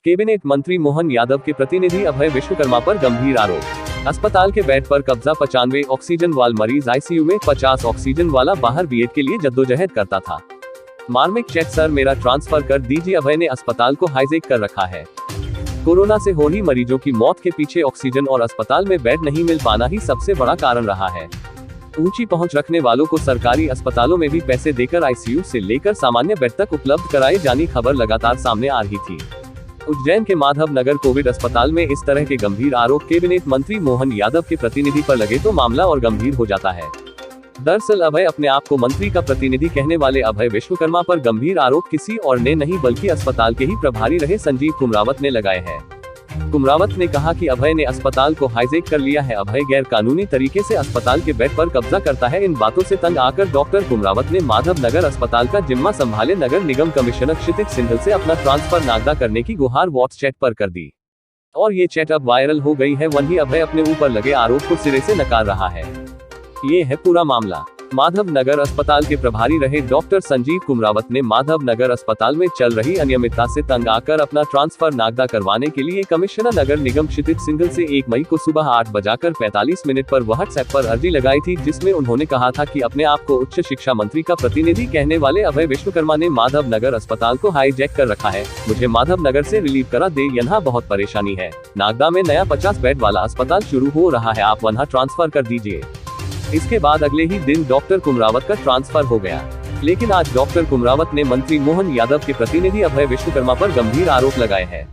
Cabinet मंत्री मोहन यादव के प्रतिनिधि अभय विश्वकर्मा पर गंभीर आरोप। अस्पताल के बेड पर कब्जा 95 ऑक्सीजन वाला मरीज आईसीयू में, 50 ऑक्सीजन वाला बाहर बीएड के लिए जद्दोजहद करता था। मार्मिक चेक सर मेरा ट्रांसफर कर दीजिए। अभय ने अस्पताल को हाईजेक कर रखा है। कोरोना से हो रही मरीजों की मौत के पीछे ऑक्सीजन और अस्पताल में बेड नहीं मिल पाना ही सबसे बड़ा कारण रहा है। ऊंची पहुंच रखने वालों को सरकारी अस्पतालों में भी पैसे देकर आईसीयू से लेकर सामान्य बेड तक उपलब्ध कराए जाने की खबर लगातार सामने आ रही थी। उज्जैन के माधव नगर कोविड अस्पताल में इस तरह के गंभीर आरोप कैबिनेट मंत्री मोहन यादव के प्रतिनिधि पर लगे तो मामला और गंभीर हो जाता है। दरअसल अभय अपने आप को मंत्री का प्रतिनिधि कहने वाले अभय विश्वकर्मा पर गंभीर आरोप किसी और ने नहीं बल्कि अस्पताल के ही प्रभारी रहे संजीव कुमरावत ने लगाए हैं। कुमरावत ने कहा कि अभय ने अस्पताल को हाईजेक कर लिया है। अभय गैर कानूनी तरीके से अस्पताल के बेड पर कब्जा करता है। इन बातों से तंग आकर डॉक्टर कुमरावत ने माधव नगर अस्पताल का जिम्मा संभाले नगर निगम कमिश्नर क्षितिज सिंघल से अपना ट्रांसफर नागदा करने की गुहार व्हाट्सएप पर कर दी और ये चैट अब वायरल हो गई है। वहीं अभय अपने ऊपर लगे आरोप को सिरे से नकार रहा है। ये है पूरा मामला। माधव नगर अस्पताल के प्रभारी रहे डॉक्टर संजीव कुमरावत ने माधव नगर अस्पताल में चल रही अनियमितता से तंग आकर अपना ट्रांसफर नागदा करवाने के लिए कमिश्नर नगर निगम क्षितिज सिंघल से 1 मई को सुबह 8:45 पर व्हाट्सएप पर अर्जी लगाई थी, जिसमें उन्होंने कहा था कि अपने आप को उच्च शिक्षा मंत्री का प्रतिनिधि कहने वाले अभय विश्वकर्मा ने माधव नगर अस्पताल को हाईजैक कर रखा है। मुझे माधव नगर से रिलीव करा दे, यहाँ बहुत परेशानी है। नागदा में नया 50 बेड वाला अस्पताल शुरू हो रहा है, आप वहाँ ट्रांसफर कर दीजिए। इसके बाद अगले ही दिन डॉक्टर कुमरावत का ट्रांसफर हो गया। लेकिन आज डॉक्टर कुमरावत ने मंत्री मोहन यादव के प्रतिनिधि अभय विश्वकर्मा पर गंभीर आरोप लगाए हैं।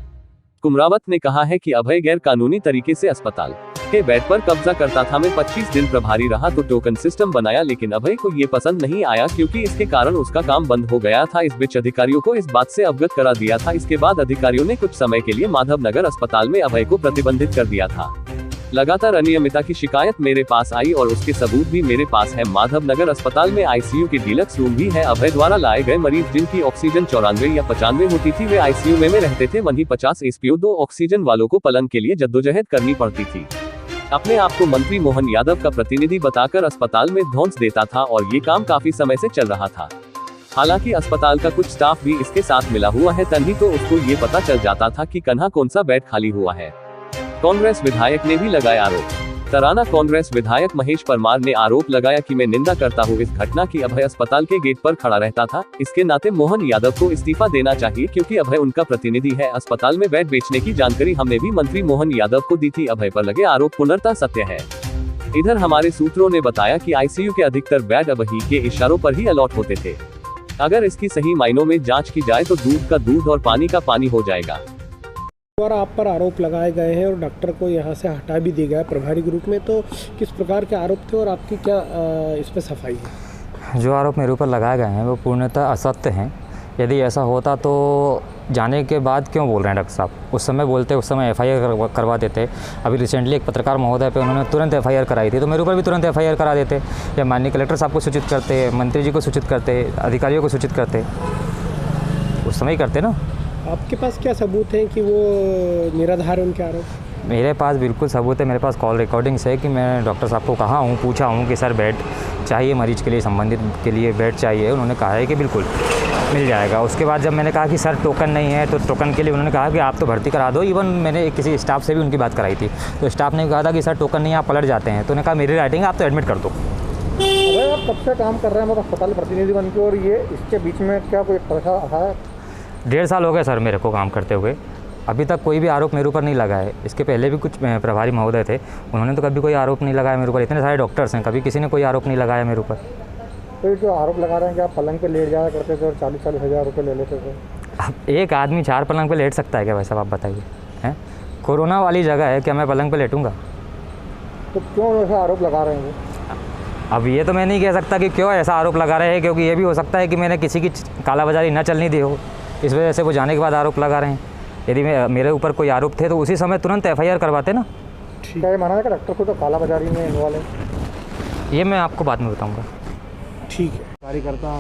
कुमरावत ने कहा है कि अभय गैर कानूनी तरीके से अस्पताल के बेड पर कब्जा करता था। मैं 25 दिन प्रभारी रहा तो टोकन सिस्टम बनाया, लेकिन अभय को ये पसंद नहीं आया क्योंकि इसके कारण उसका काम बंद हो गया था। इस बीच अधिकारियों को इस बात से अवगत करा दिया था। इसके बाद अधिकारियों ने कुछ समय के लिए माधव नगर अस्पताल में अभय को प्रतिबंधित कर दिया था। लगातार अनियमितता की शिकायत मेरे पास आई और उसके सबूत भी मेरे पास है। माधव नगर अस्पताल में आईसीयू की डीलक्स रूम भी है। अभय द्वारा लाए गए मरीज जिनकी ऑक्सीजन 94 या 95 होती थी वे आईसीयू में रहते थे। वहीं 50 SpO2 ऑक्सीजन वालों को पलंग के लिए जद्दोजहद करनी पड़ती थी। अपने आप को मंत्री मोहन यादव का प्रतिनिधि बताकर अस्पताल में धौंस देता था और ये काम काफी समय से चल रहा था। हालांकि अस्पताल का कुछ स्टाफ भी इसके साथ मिला हुआ है, तभी तो उसको ये पता चल जाता था कि कन्हा कौन सा बेड खाली हुआ है। कांग्रेस विधायक ने भी लगाया आरोप। तराना कांग्रेस विधायक महेश परमार ने आरोप लगाया कि मैं निंदा करता हूं इस घटना की। अभय अस्पताल के गेट पर खड़ा रहता था, इसके नाते मोहन यादव को इस्तीफा देना चाहिए क्योंकि अभय उनका प्रतिनिधि है। अस्पताल में बेड बेचने की जानकारी हमने भी मंत्री मोहन यादव को दी थी। अभय पर लगे आरोप पूर्णतः सत्य है। इधर हमारे सूत्रों ने बताया कि आईसीयू के अधिकतर बेड अभय के इशारों पर ही अलॉट होते थे। अगर इसकी सही मायनों में जाँच की जाए तो दूध का दूध और पानी का पानी हो जाएगा। द्वारा आप पर आरोप लगाए गए हैं और डॉक्टर को यहाँ से हटा भी दिया गया प्रभारी ग्रुप में, तो किस प्रकार के आरोप थे और आपकी क्या इस पर सफाई है? जो आरोप मेरे ऊपर लगाए गए हैं वो पूर्णतः असत्य हैं। यदि ऐसा होता तो जाने के बाद क्यों बोल रहे हैं डॉक्टर साहब? उस समय बोलते, उस समय FIR करवा देते। अभी रिसेंटली एक पत्रकार महोदय पे उन्होंने तुरंत FIR कराई थी, तो मेरे ऊपर भी तुरंत FIR करा देते या माननीय कलेक्टर साहब को सूचित करते, मंत्री जी को सूचित करते, अधिकारियों को सूचित करते, उस समय ही करते ना। आपके पास क्या सबूत है कि वो निराधार उनके आरोप? मेरे पास बिल्कुल सबूत है। मेरे पास कॉल रिकॉर्डिंग्स है कि मैं डॉक्टर साहब को कहा हूँ, पूछा हूँ कि सर बेड चाहिए मरीज के लिए, संबंधित के लिए बेड चाहिए। उन्होंने कहा है कि बिल्कुल मिल जाएगा। उसके बाद जब मैंने कहा कि सर टोकन नहीं है, तो टोकन के लिए उन्होंने कहा कि आप तो भर्ती करा दो। इवन मैंने किसी स्टाफ से भी उनकी बात कराई थी, तो स्टाफ ने कहा था कि सर टोकन नहीं, आप पलट जाते हैं। तो उन्होंने कहा मेरी राइटिंग आप तो एडमिट कर दो। अरे आप कब से काम कर रहे हैं मतलब अस्पताल प्रतिनिधि बन के, और ये इसके बीच में क्या कोई पैसा है? 1.5 साल हो गए सर मेरे को काम करते हुए। अभी तक कोई भी आरोप मेरे ऊपर नहीं लगा है। इसके पहले भी कुछ प्रभारी महोदय थे, उन्होंने तो कभी कोई आरोप नहीं लगाया मेरे ऊपर। इतने सारे डॉक्टर्स हैं, कभी किसी ने कोई आरोप नहीं लगाया मेरे ऊपर। तो जो आरोप लगा रहे हैं कि आप पलंग पे लेट जाया करते थे और 40-40 हज़ार रुपये ले लेते थे। अब एक आदमी 4 पलंग पे लेट सकता है क्या भाई साहब? आप बताइए, हैं? कोरोना वाली जगह है, क्या मैं पलंग पे लेटूंगा? तो क्यों ऐसा आरोप लगा रहे हैं? अब ये तो मैं नहीं कह सकता कि क्यों ऐसा आरोप लगा रहे हैं, क्योंकि ये भी हो सकता है कि मैंने किसी की कालाबाजारी न चलनी दी हो, इस वजह से वो जाने के बाद आरोप लगा रहे हैं। यदि मेरे ऊपर कोई आरोप थे तो उसी समय तुरंत FIR करवाते ना। क्या ये माना है कि डॉक्टर को तो कालाबाजारी में इन्वॉल्व है? ये मैं आपको बाद में बताऊंगा। ठीक है। कार्यकर्ता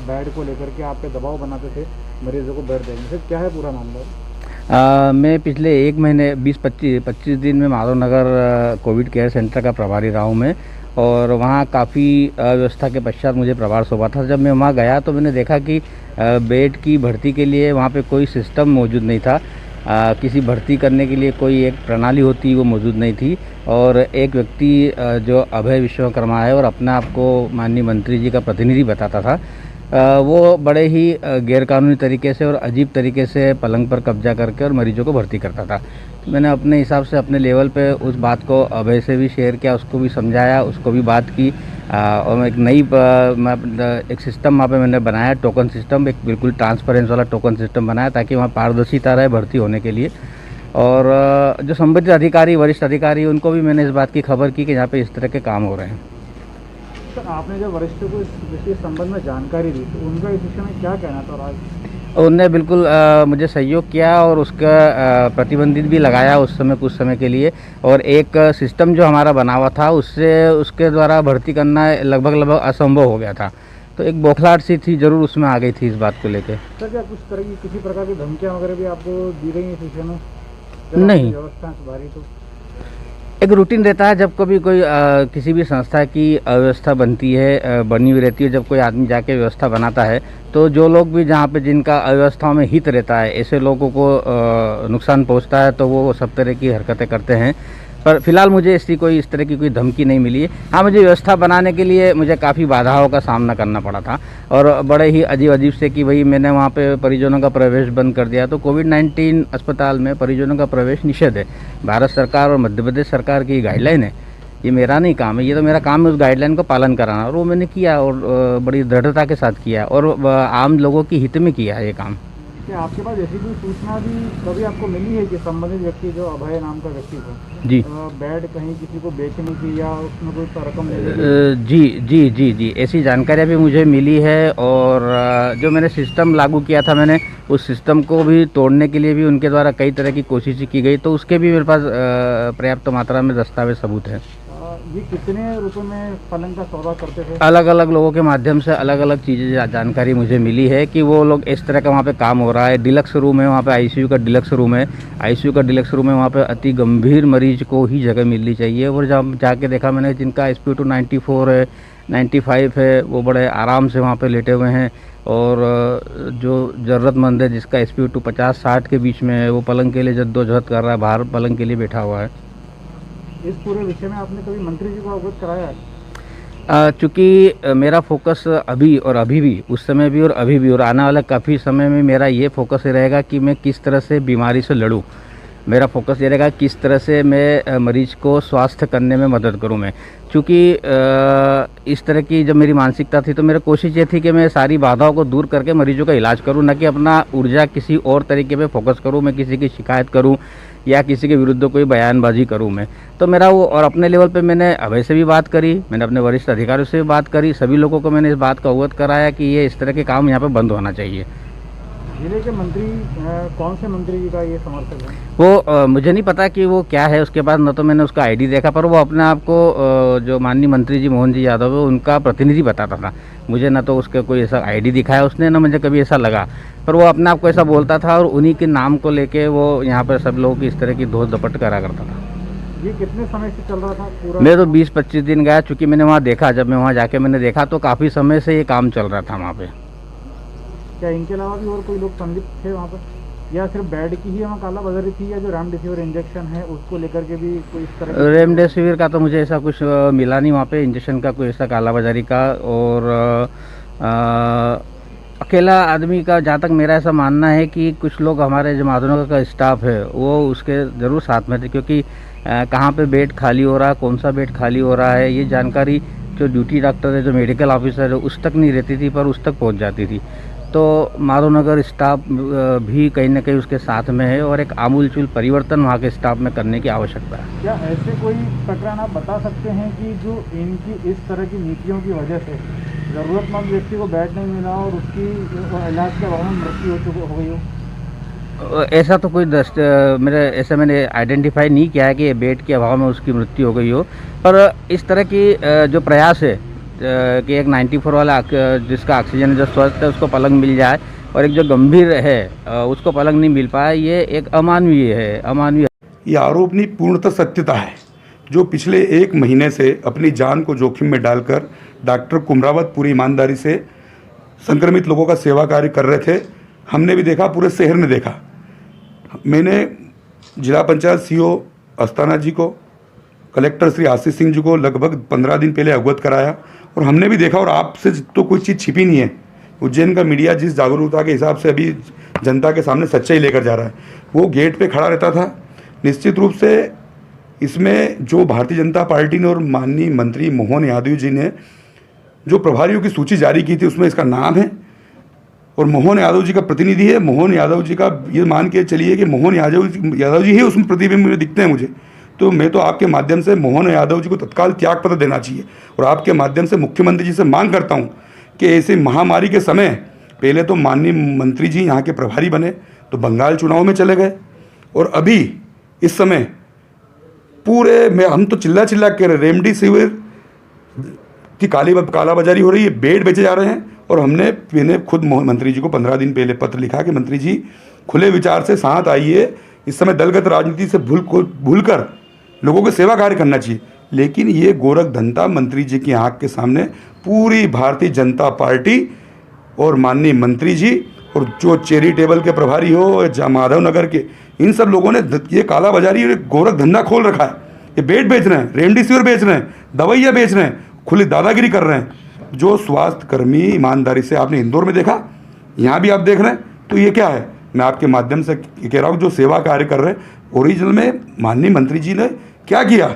बेड को लेकर के आप पे दबाव बनाते थे मरीजों को बेड देने से, क्या है पूरा मामला? मैं पिछले 1 महीने 20-25 दिन में Madhav Nagar Covid care centre का प्रभारी रहा हूँ मैं, और वहाँ काफ़ी अव्यवस्था के पश्चात मुझे प्रभार सौंपा था। जब मैं वहाँ गया तो मैंने देखा कि बेड की भर्ती के लिए वहाँ पे कोई सिस्टम मौजूद नहीं था। किसी भर्ती करने के लिए कोई एक प्रणाली होती वो मौजूद नहीं थी। और एक व्यक्ति जो अभय विश्वकर्मा है और अपने आप को माननीय मंत्री जी का प्रतिनिधि बताता था, वो बड़े ही गैरकानूनी तरीके से और अजीब तरीके से पलंग पर कब्जा करके और मरीजों को भर्ती करता था। तो मैंने अपने हिसाब से अपने लेवल पे उस बात को अभय से भी शेयर किया, उसको भी समझाया, उसको भी बात की। और एक नई एक सिस्टम वहाँ पे मैंने बनाया, टोकन सिस्टम, एक बिल्कुल ट्रांसपेरेंस वाला टोकन सिस्टम बनाया ताकि वहाँ पारदर्शिता रहे भर्ती होने के लिए। और जो संबंधित अधिकारी, वरिष्ठ अधिकारी, उनको भी मैंने इस बात की खबर की कि यहाँ पे इस तरह के काम हो रहे हैं। सर, आपने जब वरिष्ठों को इस संबंध में जानकारी दी तो उनका इस विषय में क्या कहना था? और आज उनने बिल्कुल मुझे सहयोग किया और उसका प्रतिबंधित भी लगाया उस समय, कुछ समय के लिए। और एक सिस्टम जो हमारा बना हुआ था उसके द्वारा भर्ती करना लगभग असंभव हो गया था। तो एक बौखलाहट सी थी ज़रूर उसमें आ गई थी इस बात को लेकर। सर, क्या कुछ तरह की किसी प्रकार की धमकियाँ वगैरह भी आपको दी गई इस विषय में? नहीं, व्यवस्था सुधारी तो एक रूटीन रहता है जब कभी कोई किसी भी संस्था की अव्यवस्था बनती है, बनी हुई रहती है, जब कोई आदमी जाके व्यवस्था बनाता है तो जो लोग भी जहाँ पे जिनका अव्यवस्थाओं में हित रहता है, ऐसे लोगों को नुकसान पहुँचता है तो वो सब तरह की हरकतें करते हैं। पर फिलहाल मुझे इस तरह की कोई धमकी नहीं मिली है। हाँ, मुझे व्यवस्था बनाने के लिए मुझे काफ़ी बाधाओं का सामना करना पड़ा था और बड़े ही अजीब से कि भाई मैंने वहाँ पे परिजनों का प्रवेश बंद कर दिया। तो कोविड-19 अस्पताल में परिजनों का प्रवेश निषेध है। भारत सरकार और मध्य प्रदेश सरकार की गाइडलाइन है, ये मेरा नहीं काम है, ये तो मेरा काम है उस गाइडलाइन को पालन कराना। और वो मैंने किया और बड़ी दृढ़ता के साथ किया और आम लोगों की हित में किया ये काम। क्या आपके पास ऐसी कोई सूचना भी कभी आपको मिली है कि संबंधित व्यक्ति, जो अभय नाम का व्यक्ति था, जी, बेड कहीं किसी को बेचने की या उसमें कोई रकम जी, ऐसी जानकारियाँ भी मुझे मिली है। और जो मैंने सिस्टम लागू किया था, मैंने उस सिस्टम को भी तोड़ने के लिए भी उनके द्वारा कई तरह की कोशिशें की गई, तो उसके भी मेरे पास पर्याप्त मात्रा में दस्तावेज सबूत है। ये कितने रुपए में पलंग का सौदा करते थे? अलग अलग लोगों के माध्यम से अलग अलग चीज़ें जानकारी मुझे मिली है कि वो लोग इस तरह का वहाँ पे काम हो रहा है। डिलक्स रूम है वहाँ पे, आईसीयू का डिलक्स रूम है, आईसीयू का डिलक्स रूम है, वहाँ पे अति गंभीर मरीज को ही जगह मिलनी चाहिए। और जब जाके देखा मैंने, जिनका SpO2 94 है, 95 है, वो बड़े आराम से वहाँ पे लेटे हुए हैं। और जो ज़रूरतमंद है, जिसका SpO2 50-60 के बीच में है, वो पलंग के लिए जद्दोजहद कर रहा है, बाहर पलंग के लिए बैठा हुआ है। इस पूरे विषय में आपने कभी मंत्री जी को अवगत कराया है? चूँकि मेरा फोकस अभी भी, उस समय भी और अभी भी और आने वाले काफ़ी समय में मेरा ये फोकस रहेगा कि मैं किस तरह से बीमारी से लड़ूँ। मेरा फोकस ये रहेगा किस तरह से मैं मरीज को स्वास्थ्य करने में मदद करूं मैं। चूँकि इस तरह की जब मेरी मानसिकता थी तो मेरी कोशिश ये थी कि मैं सारी बाधाओं को दूर करके मरीजों का इलाज करूं, न कि अपना ऊर्जा किसी और तरीके पे फोकस करूं, मैं किसी की शिकायत करूं या किसी के विरुद्ध कोई बयानबाजी करूं मैं। तो मेरा वो, और अपने लेवल पे मैंने अभय से भी बात करी, मैंने अपने वरिष्ठ अधिकारियों से भी बात करी, सभी लोगों को मैंने इस बात का अवगत कराया कि ये इस तरह के काम यहाँ पर बंद होना चाहिए। जिले के मंत्री कौन से मंत्री जी का ये समर्थक है? वो मुझे नहीं पता कि वो क्या है, उसके बाद न तो मैंने उसका आईडी देखा, पर वो अपने आप को जो माननीय मंत्री जी मोहन जी यादव है उनका प्रतिनिधि बताता था। मुझे न तो उसका कोई ऐसा आईडी दिखाया उसने, न मुझे कभी ऐसा लगा, पर वो अपने आप को ऐसा बोलता था और उन्हीं के नाम को लेके वो यहाँ पर सब लोगों की इस तरह की धोस दपट करा करता था। ये कितने समय से चल रहा था पूरा? मैं तो 20-25 दिन गया, चूँकि मैंने वहाँ देखा, जब मैं वहाँ जाके मैंने देखा तो काफ़ी समय से ये काम चल रहा था वहाँ पे। क्या इनके अलावा भी और कोई लोग संलिप्त थे वहाँ पर, या सिर्फ बेड की ही वहाँ कालाबाजारी थी, या जो रेमडेसिविर इंजेक्शन है उसको लेकर के भी कोई इस तरह? रेमडेसिविर का तो मुझे ऐसा कुछ मिला नहीं वहाँ पे, इंजेक्शन का कोई ऐसा कालाबाजारी का। और अकेला आदमी का, जहाँ तक मेरा ऐसा मानना है कि कुछ लोग हमारे जो माधवनगर का स्टाफ है वो उसके ज़रूर साथ में थे, क्योंकि कहाँ पे बेड खाली हो रहा है, कौन सा बेड खाली हो रहा है, ये जानकारी जो ड्यूटी डॉक्टर है, जो मेडिकल ऑफिसर है, उस तक नहीं रहती थी, पर उस तक पहुँच जाती थी। तो माधवनगर स्टाफ भी कहीं ना कहीं उसके साथ में है और एक आमूलचूल परिवर्तन वहाँ के स्टाफ में करने की आवश्यकता है। क्या ऐसे कोई प्रकरण आप बता सकते हैं कि जो इनकी इस तरह की नीतियों की वजह से ज़रूरतमंद व्यक्ति को बेड नहीं मिला और उसकी इलाज के अभाव में मृत्यु हो गई हो? ऐसा तो कोई मैंने आइडेंटिफाई नहीं किया है कि बेड के अभाव में उसकी मृत्यु हो गई हो, पर इस तरह की जो प्रयास है कि एक 94 वाला जिसका ऑक्सीजन जो स्वस्थ है उसको पलंग मिल जाए और एक जो गंभीर है उसको पलंग नहीं मिल पाया, ये एक अमानवीय है। ये आरोपनी पूर्णतः सत्यता है। जो पिछले 1 महीने से अपनी जान को जोखिम में डालकर डॉक्टर कुमरावत पूरी ईमानदारी से संक्रमित लोगों का सेवा कार्य कर रहे थे, हमने भी देखा, पूरे शहर ने देखा। मैंने जिला पंचायत सीओ अस्थाना जी को, कलेक्टर श्री आशीष सिंह जी को लगभग 15 दिन पहले अवगत कराया, और हमने भी देखा, और आपसे तो कोई चीज़ छिपी नहीं है। उज्जैन का मीडिया जिस जागरूकता के हिसाब से अभी जनता के सामने सच्चाई लेकर जा रहा है, वो गेट पे खड़ा रहता था। निश्चित रूप से इसमें जो भारतीय जनता पार्टी ने और माननीय मंत्री मोहन यादव जी ने जो प्रभारियों की सूची जारी की थी, उसमें इसका नाम है और मोहन यादव जी का प्रतिनिधि है। मोहन यादव जी का ये मान के चलिए कि मोहन यादव जी ही उसमें प्रतिबिंब में दिखते हैं मुझे। तो मैं तो आपके माध्यम से मोहन यादव जी को तत्काल त्यागपत्र देना चाहिए, और आपके माध्यम से मुख्यमंत्री जी से मांग करता हूँ कि ऐसे महामारी के समय पहले तो माननीय मंत्री जी यहाँ के प्रभारी बने, तो बंगाल चुनाव में चले गए, और अभी इस समय पूरे में हम तो चिल्ला कह रहे, रेमडेसिविर की कालाबाजारी हो रही है, बेड बेचे जा रहे हैं। और मैंने खुद मंत्री जी को 15 दिन पहले पत्र लिखा कि मंत्री जी खुले विचार से साथ आइए, इस समय दलगत राजनीति से भूलकर लोगों को सेवा कार्य करना चाहिए। लेकिन ये गोरख धंधा मंत्री जी की आंख के सामने पूरी भारतीय जनता पार्टी और माननीय मंत्री जी और जो चैरिटेबल के प्रभारी हो या माधव नगर के, इन सब लोगों ने ये कालाबाजारी और गोरख धंधा खोल रखा है। ये बेड बेच रहे हैं, रेमडेसिविर बेच रहे हैं, दवाइयाँ बेच रहे हैं, खुली दादागिरी कर रहे हैं। जो स्वास्थ्य कर्मी ईमानदारी से आपने इंदौर में देखा, यहाँ भी आप देख रहे हैं, तो ये क्या है? मैं आपके माध्यम से कह रहा हूँ, जो सेवा कार्य कर रहे हैं, ओरिजिनल में माननीय मंत्री जी ने क्या किया।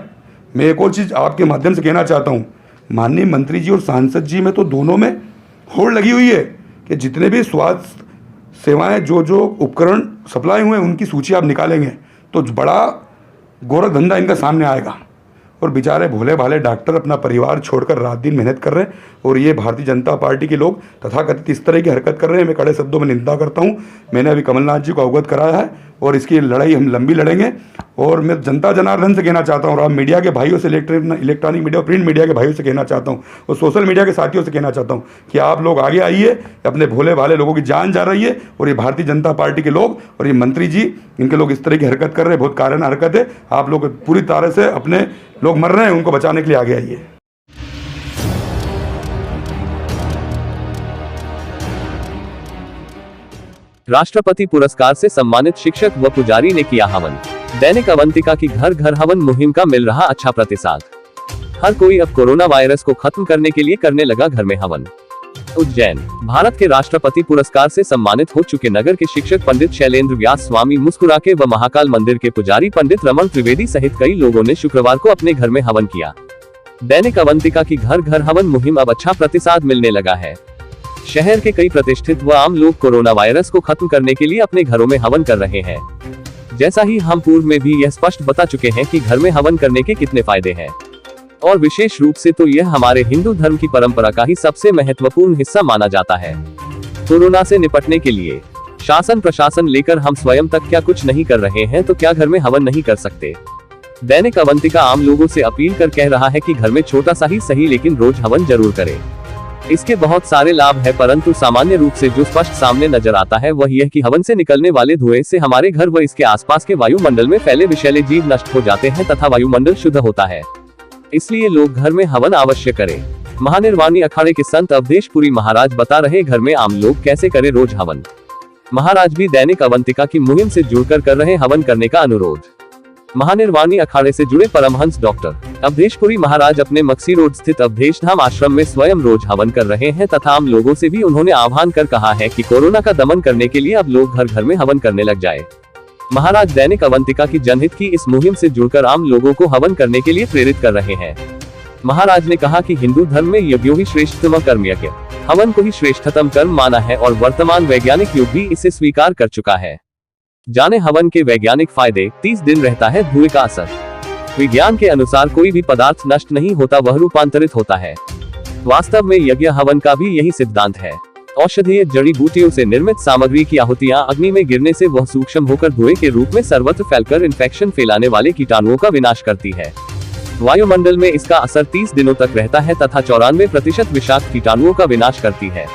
मैं एक और चीज़ आपके माध्यम से कहना चाहता हूँ, माननीय मंत्री जी और सांसद जी में तो दोनों में होड़ लगी हुई है कि जितने भी स्वास्थ्य सेवाएं जो उपकरण सप्लाई हुए हैं, उनकी सूची आप निकालेंगे तो बड़ा गोरख धंधा इनका सामने आएगा। और बेचारे भोले भाले डॉक्टर अपना परिवार छोड़कर रात दिन मेहनत कर रहे हैं, और ये भारतीय जनता पार्टी के लोग तथाकथित इस तरह की हरकत कर रहे हैं। मैं कड़े शब्दों में निंदा करता हूँ। मैंने अभी कमलनाथ जी को अवगत कराया है, और इसकी लड़ाई हम लंबी लड़ेंगे। और मैं जनता जनार्दन से कहना चाहता हूँ, और आप मीडिया के भाइयों से, इलेक्ट्रॉनिक मीडिया, प्रिंट मीडिया के भाइयों से कहना चाहता हूँ, और सोशल मीडिया के साथियों से कहना चाहता हूँ कि आप लोग आगे आइए। अपने भोले भाले लोगों की जान जा रही है, और ये भारतीय जनता पार्टी के लोग और ये मंत्री जी, इनके लोग इस तरह की हरकत कर रहे हैं, बहुत काराना हरकत है। आप लोग पूरी तरह से अपने लोग मर रहे हैं, उनको बचाने के लिए आगे आइए। राष्ट्रपति पुरस्कार से सम्मानित शिक्षक व पुजारी ने किया हवन। दैनिक अवंतिका की घर घर हवन मुहिम का मिल रहा अच्छा प्रतिसाद। हर कोई अब कोरोना वायरस को खत्म करने के लिए करने लगा घर में हवन। उज्जैन, भारत के राष्ट्रपति पुरस्कार से सम्मानित हो चुके नगर के शिक्षक पंडित शैलेंद्र व्यास स्वामी मुस्कुराके व महाकाल मंदिर के पुजारी पंडित रमन त्रिवेदी सहित कई लोगों ने शुक्रवार को अपने घर में हवन किया। दैनिक अवंतिका की घर घर हवन मुहिम अब अच्छा प्रतिसाद मिलने लगा है। शहर के कई प्रतिष्ठित व आम लोग कोरोना वायरस को खत्म करने के लिए अपने घरों में हवन कर रहे हैं। जैसा ही हम पूर्व में भी यह स्पष्ट बता चुके हैं कि घर में हवन करने के कितने फायदे हैं, और विशेष रूप से तो यह हमारे हिंदू धर्म की परंपरा का ही सबसे महत्वपूर्ण हिस्सा माना जाता है। कोरोना से निपटने के लिए शासन प्रशासन लेकर हम स्वयं तक क्या कुछ नहीं कर रहे हैं, तो क्या घर में हवन नहीं कर सकते? दैनिक अवंतिका आम लोगों से अपील कर कह रहा है कि घर में छोटा सा ही सही लेकिन रोज हवन जरूर करें। इसके बहुत सारे लाभ है, परंतु सामान्य रूप से जो स्पष्ट सामने नजर आता है वह यह कि हवन से निकलने वाले धुएं से हमारे घर व इसके आसपास के वायुमंडल में फैले विषैले जीव नष्ट हो जाते हैं तथा वायुमंडल शुद्ध होता है। इसलिए लोग घर में हवन अवश्य करें। महानिर्वाणी अखाड़े के संत अवधेशपुरी महाराज बता रहे घर में आम लोग कैसे करें रोज हवन। महाराज भी दैनिक अवंतिका की मुहिम से जुड़कर कर रहे हवन करने का अनुरोध। महानिर्वाणी अखाड़े से जुड़े परमहंस डॉक्टर अवधेशपुरी महाराज अपने मक्सी रोड स्थित अवधेश धाम आश्रम में स्वयं रोज हवन कर रहे हैं तथा आम लोगों से भी उन्होंने आह्वान कर कहा है कि कोरोना का दमन करने के लिए अब लोग घर घर में हवन करने लग जाए। महाराज दैनिक अवंतिका की जनहित की इस मुहिम से जुड़कर आम लोगों को हवन करने के लिए प्रेरित कर रहे हैं। महाराज ने कहा कि हिंदू धर्म में यज्ञो ही श्रेष्ठतम कर्म यज्ञ, हवन को ही श्रेष्ठतम कर्म माना है और वर्तमान वैज्ञानिक युग भी इसे स्वीकार कर चुका है। जाने हवन के वैज्ञानिक फायदे। 30 दिन रहता है धुएं का असर। विज्ञान के अनुसार कोई भी पदार्थ नष्ट नहीं होता, वह रूपांतरित होता है। वास्तव में यज्ञ हवन का भी यही सिद्धांत है। औषधीय जड़ी बूटियों से निर्मित सामग्री की आहुतियां अग्नि में गिरने से वह सूक्ष्म होकर धुएं के रूप में सर्वत्र फैलकर इन्फेक्शन फैलाने वाले कीटाणुओं का विनाश करती है। वायुमंडल में इसका असर 30 दिनों तक रहता है तथा 94% विषाक्त कीटाणुओं का विनाश करती है।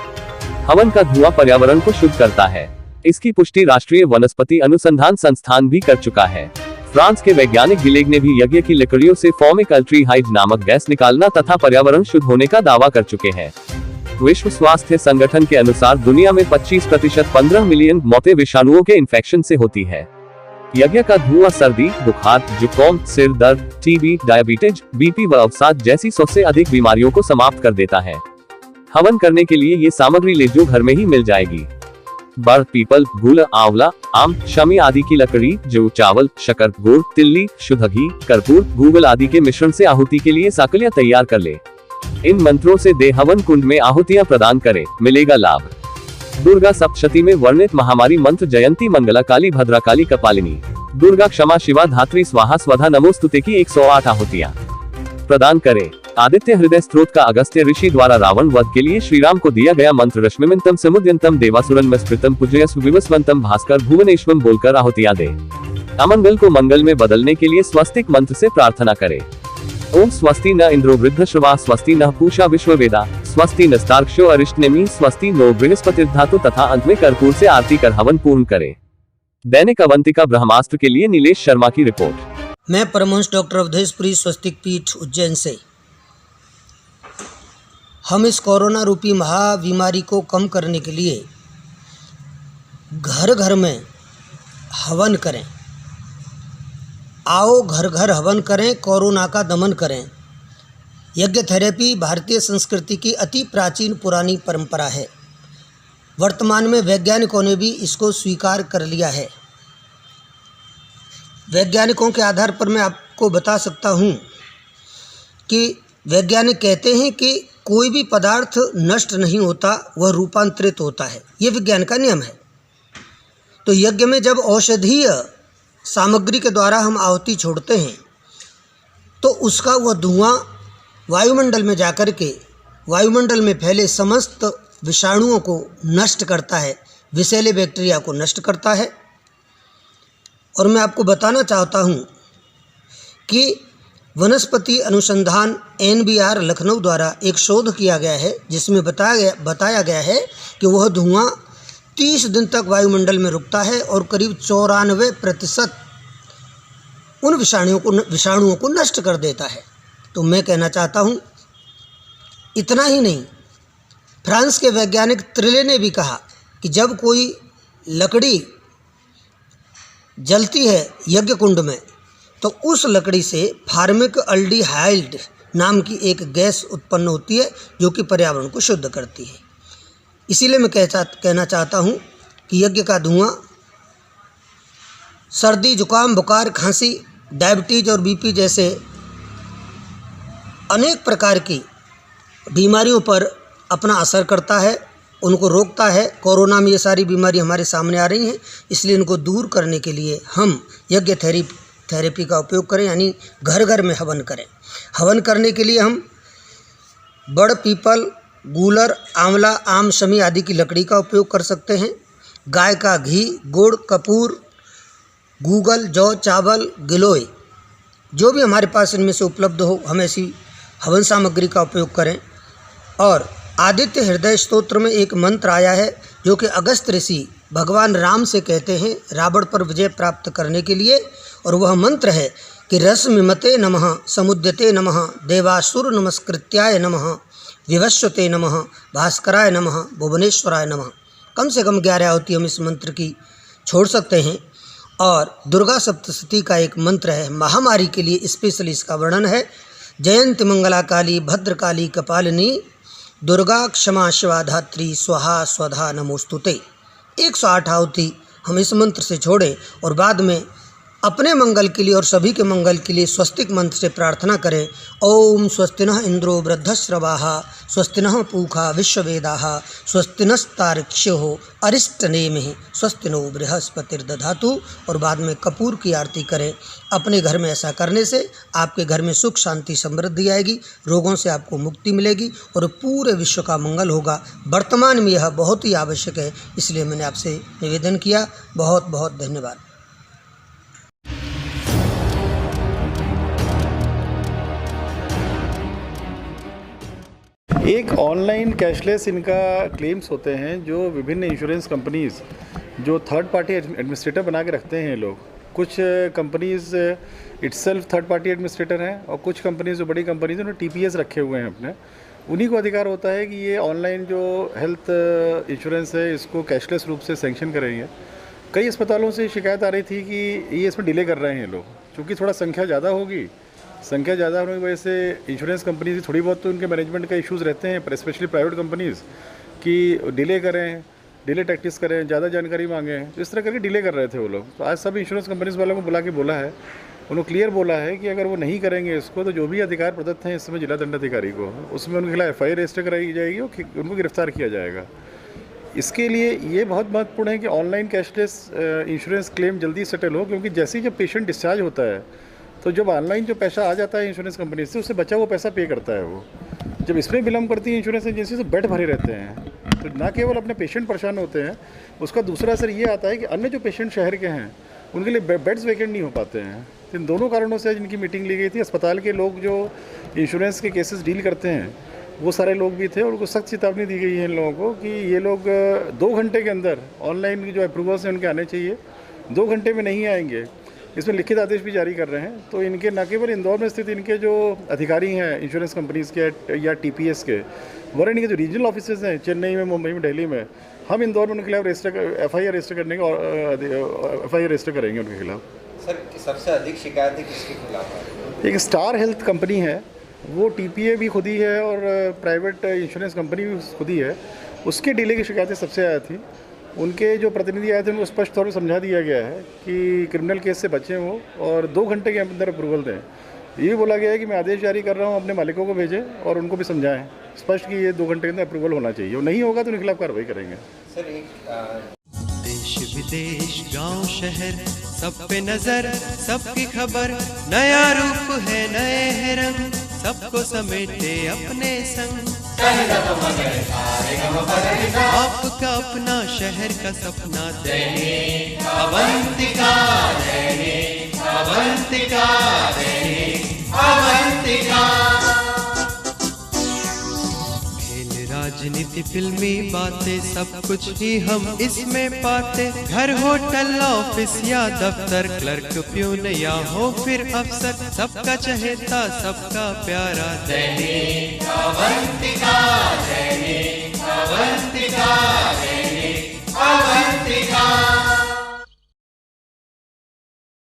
हवन का धुआं पर्यावरण को शुद्ध करता है। इसकी पुष्टि राष्ट्रीय वनस्पति अनुसंधान संस्थान भी कर चुका है। फ्रांस के वैज्ञानिक गिलेग ने भी यज्ञ की लकड़ियों से फॉर्मिक अल्ट्रीहाइड नामक गैस निकालना तथा पर्यावरण शुद्ध होने का दावा कर चुके हैं। विश्व स्वास्थ्य संगठन के अनुसार दुनिया में 25% 15 मिलियन मौतें विषाणुओं के इन्फेक्शन से होती है। यज्ञ का धुआं सर्दी, बुखार, जुकाम, सिर दर्द, टीबी, डायबिटीज, बीपी व अवसाद जैसी 100 से अधिक बीमारियों को समाप्त कर देता है। हवन करने के लिए ये सामग्री ले जो घर में ही मिल जाएगी। बड़, पीपल, गुल, आंवला, आम, शमी आदि की लकड़ी, जौ, चावल, शक्कर, गुड़, तिल्ली, शुद्ध घी, कर्पूर, गूगल आदि के मिश्रण से आहुति के लिए साकलियां तैयार कर ले। इन मंत्रों से दे हवन कुंड में आहुतियां प्रदान करे, मिलेगा लाभ। दुर्गा सप्तशती में वर्णित महामारी मंत्र जयंती मंगला काली भद्रा काली कपालिनी दुर्गा क्षमा शिवा धात्री स्वाहा स्वधा नमोस्तुते की 108 आहुतियां प्रदान करे। आदित्य हृदय स्त्रोत का अगस्त्य ऋषि द्वारा रावण वध के लिए श्री राम को दिया गया मंत्र रश्मिमंतम समुद्यंतम देवासुरन में स्मृतम पूजयस्व विवस्वंतम भास्कर भुवनेश्वम बोलकर आहुतियां दे। अमंगल को मंगल में बदलने के लिए स्वस्तिक मंत्र से प्रार्थना करे। ओम स्वस्ति न इंद्रो वृद्धश्रवा स्वस्ति न पूषा विश्ववेदा स्वस्ति नस्तार्क्ष्यो अरिष्टनेमि स्वस्ति नो बृहस्पतिर्धातु तथा अंत में कर्पूर से आरती कर हवन पूर्ण करे। दैनिक अवंतिका ब्रह्मास्त्र के लिए नीलेश शर्मा की रिपोर्ट। मैं परमहंस डॉक्टर अवधेशपुरी स्वस्तिक पीठ उज्जैन से। हम इस कोरोना रूपी महाबीमारी को कम करने के लिए घर घर में हवन करें। आओ घर घर हवन करें, कोरोना का दमन करें। यज्ञ थेरेपी भारतीय संस्कृति की अति प्राचीन पुरानी परंपरा है। वर्तमान में वैज्ञानिकों ने भी इसको स्वीकार कर लिया है। वैज्ञानिकों के आधार पर मैं आपको बता सकता हूँ कि वैज्ञानिक कहते हैं कि कोई भी पदार्थ नष्ट नहीं होता, वह रूपांतरित होता है। ये विज्ञान का नियम है। तो यज्ञ में जब औषधीय सामग्री के द्वारा हम आहुति छोड़ते हैं तो उसका वह धुआं वायुमंडल में जाकर के वायुमंडल में फैले समस्त विषाणुओं को नष्ट करता है, विषैले बैक्टीरिया को नष्ट करता है। और मैं आपको बताना चाहता हूँ कि वनस्पति अनुसंधान NBR लखनऊ द्वारा एक शोध किया गया है जिसमें बताया गया है कि वह धुआं 30 दिन तक वायुमंडल में रुकता है और करीब 94% उन विषाणुओं को नष्ट कर देता है। तो मैं कहना चाहता हूँ, इतना ही नहीं, फ्रांस के वैज्ञानिक त्रिले ने भी कहा कि जब कोई लकड़ी जलती है यज्ञ कुंड में तो उस लकड़ी से फार्मिक अल्डिहाइड नाम की एक गैस उत्पन्न होती है जो कि पर्यावरण को शुद्ध करती है। इसीलिए मैं कहना चाहता हूँ कि यज्ञ का धुआं सर्दी, जुकाम, बुखार, खांसी, डायबिटीज और बीपी जैसे अनेक प्रकार की बीमारियों पर अपना असर करता है, उनको रोकता है। कोरोना में ये सारी बीमारी हमारे सामने आ रही हैं, इसलिए इनको दूर करने के लिए हम यज्ञ थेरेपी का उपयोग करें, यानी घर घर में हवन करें। हवन करने के लिए हम बड़, पीपल, गूलर, आंवला, आम, शमी आदि की लकड़ी का उपयोग कर सकते हैं। गाय का घी, गुड़, कपूर, गूगल, जौ, चावल, गिलोय, जो भी हमारे पास इनमें से उपलब्ध हो, हम ऐसी हवन सामग्री का उपयोग करें। और आदित्य हृदय स्तोत्र में एक मंत्र आया है जो कि अगस्त ऋषि भगवान राम से कहते हैं रावण पर विजय प्राप्त करने के लिए, और वह मंत्र है कि रश्मिमते नमः, समुद्यते नमः, देवासुर नमस्कृत्याय नमः, विवस्वते नमः, भास्कराय नमः, भुवनेश्वराय नमः। कम से कम 11 आहुति हम इस मंत्र की छोड़ सकते हैं। और दुर्गा सप्तशती का एक मंत्र है, महामारी के लिए स्पेशली इसका वर्णन है। जयंती मंगला काली भद्रकाली कपालिनी दुर्गा क्षमा शिवा धात्री स्वाहा स्वधा नमोस्तुते। 108 आहुति हम इस मंत्र से छोड़ें और बाद में अपने मंगल के लिए और सभी के मंगल के लिए स्वस्तिक मंत्र से प्रार्थना करें। ओम स्वस्तिनः इंद्रो वृद्धश्रवाः स्वस्तिनः पूषा विश्ववेदाः स्वस्तिनस्तार्क्ष्यो अरिष्टनेमिः स्वस्तिनो बृहस्पतिर्दधातु। और बाद में कपूर की आरती करें। अपने घर में ऐसा करने से आपके घर में सुख, शांति, समृद्धि आएगी, रोगों से आपको मुक्ति मिलेगी और पूरे विश्व का मंगल होगा। वर्तमान में यह बहुत ही आवश्यक है, इसलिए मैंने आपसे निवेदन किया। बहुत बहुत धन्यवाद। एक ऑनलाइन कैशलेस इनका क्लेम्स होते हैं जो विभिन्न इंश्योरेंस कंपनीज़ जो थर्ड पार्टी एडमिनिस्ट्रेटर बना के रखते हैं लोग। कुछ companies itself third party administrator हैं और कुछ कंपनीज़ जो बड़ी कंपनीज़ हैं उन्होंने TPS रखे हुए हैं अपने। उन्हीं को अधिकार होता है कि ये ऑनलाइन जो हेल्थ इंश्योरेंस है इसको कैशलेस रूप से सैंक्शन करेंगे। कई अस्पतालों से शिकायत आ रही थी कि ये इसमें डिले कर रहे हैं लोग, क्योंकि थोड़ा संख्या ज़्यादा होगी। संख्या ज़्यादा होने की वजह से इंश्योरेंस कंपनी थोड़ी बहुत तो उनके मैनेजमेंट का इश्यूज़ रहते हैं, स्पेशली प्राइवेट कंपनीज़ की डिले करें, डिले टैक्टिस करें, ज़्यादा जानकारी मांगें, तो इस तरह करके डिले कर रहे थे वो लोग। तो आज सब इंश्योरेंस कंपनीज़ वालों को बुला के बोला है, उन्होंने क्लियर बोला है कि अगर वो नहीं करेंगे इसको, तो जो भी अधिकार प्रदत्त हैं इस समय जिला दंडाधिकारी को, उसमें उनके खिलाफ FIR रजिस्टर कराई जाएगी और उनको गिरफ्तार किया जाएगा। इसके लिए ये बहुत महत्वपूर्ण है कि ऑनलाइन कैशलेस इंश्योरेंस क्लेम जल्दी सेटल हो, क्योंकि जैसे ही जब पेशेंट डिस्चार्ज होता है तो जब ऑनलाइन जो पैसा आ जाता है इंश्योरेंस कंपनी से, उससे बचा वो पैसा पे करता है वो। जब इसमें विलम्ब करती है इंश्योरेंस एजेंसी तो बेड भरे रहते हैं, तो ना केवल अपने पेशेंट परेशान होते हैं, उसका दूसरा असर ये आता है कि अन्य जो पेशेंट शहर के हैं उनके लिए बेड्स वैकेंट नहीं हो पाते हैं। इन दोनों कारणों से जिनकी मीटिंग ली गई थी, अस्पताल के लोग जो इंश्योरेंस के केसेस डील करते हैं वो सारे लोग भी थे, और उनको सख्त चेतावनी दी गई है इन लोगों को कि ये लोग 2 घंटे के अंदर ऑनलाइन जो अप्रूवल्स हैं उनके आने चाहिए, 2 घंटे में नहीं आएंगे, इसमें लिखित आदेश भी जारी कर रहे हैं। तो इनके न केवल इंदौर में स्थित इनके जो अधिकारी हैं इंश्योरेंस कंपनीज़ के या TPS के, वरन इनके जो रीजनल ऑफिसेज हैं चेन्नई में, मुंबई में, दिल्ली में, हम इंदौर में उनके खिलाफ FIR रजिस्टर करने का FIR रजिस्टर करेंगे उनके खिलाफ। सर, सबसे अधिक शिकायतें किसके खिलाफ है? एक स्टार हेल्थ कंपनी है, वो TPA भी खुद ही है और प्राइवेट इंश्योरेंस कंपनी भी खुद ही है, उसके डिले की शिकायतें सबसे ज़्यादा थी। उनके जो प्रतिनिधि आए थे उनको स्पष्ट तौर पर समझा दिया गया है कि क्रिमिनल केस से बचें वो और 2 घंटे के अंदर अप्रूवल दें। ये भी बोला गया है कि मैं आदेश जारी कर रहा हूँ, अपने मालिकों को भेजें और उनको भी समझाएं स्पष्ट कि ये 2 घंटे के अंदर अप्रूवल होना चाहिए, और नहीं होगा तो उनके खिलाफ कार्रवाई करेंगे। सर, एक देश विदेश गांव शहर सब पे नजर, सबकी खबर, नया रूप है, नए है रंग, सबको समेटे अपने संग। आपका अपना शहर का सपना दैनिक अवंतिका, दैनिक अवंतिका, दैनिक अवंतिका। राजनीति, फिल्मी बातें, सब कुछ ही हम इसमें पाते। घर, होटल, ऑफिस या दफ्तर, क्लर्क, प्यून या हो फिर अफसर, सबका चहेता, सबका प्यारा दैनिक अवंतिका।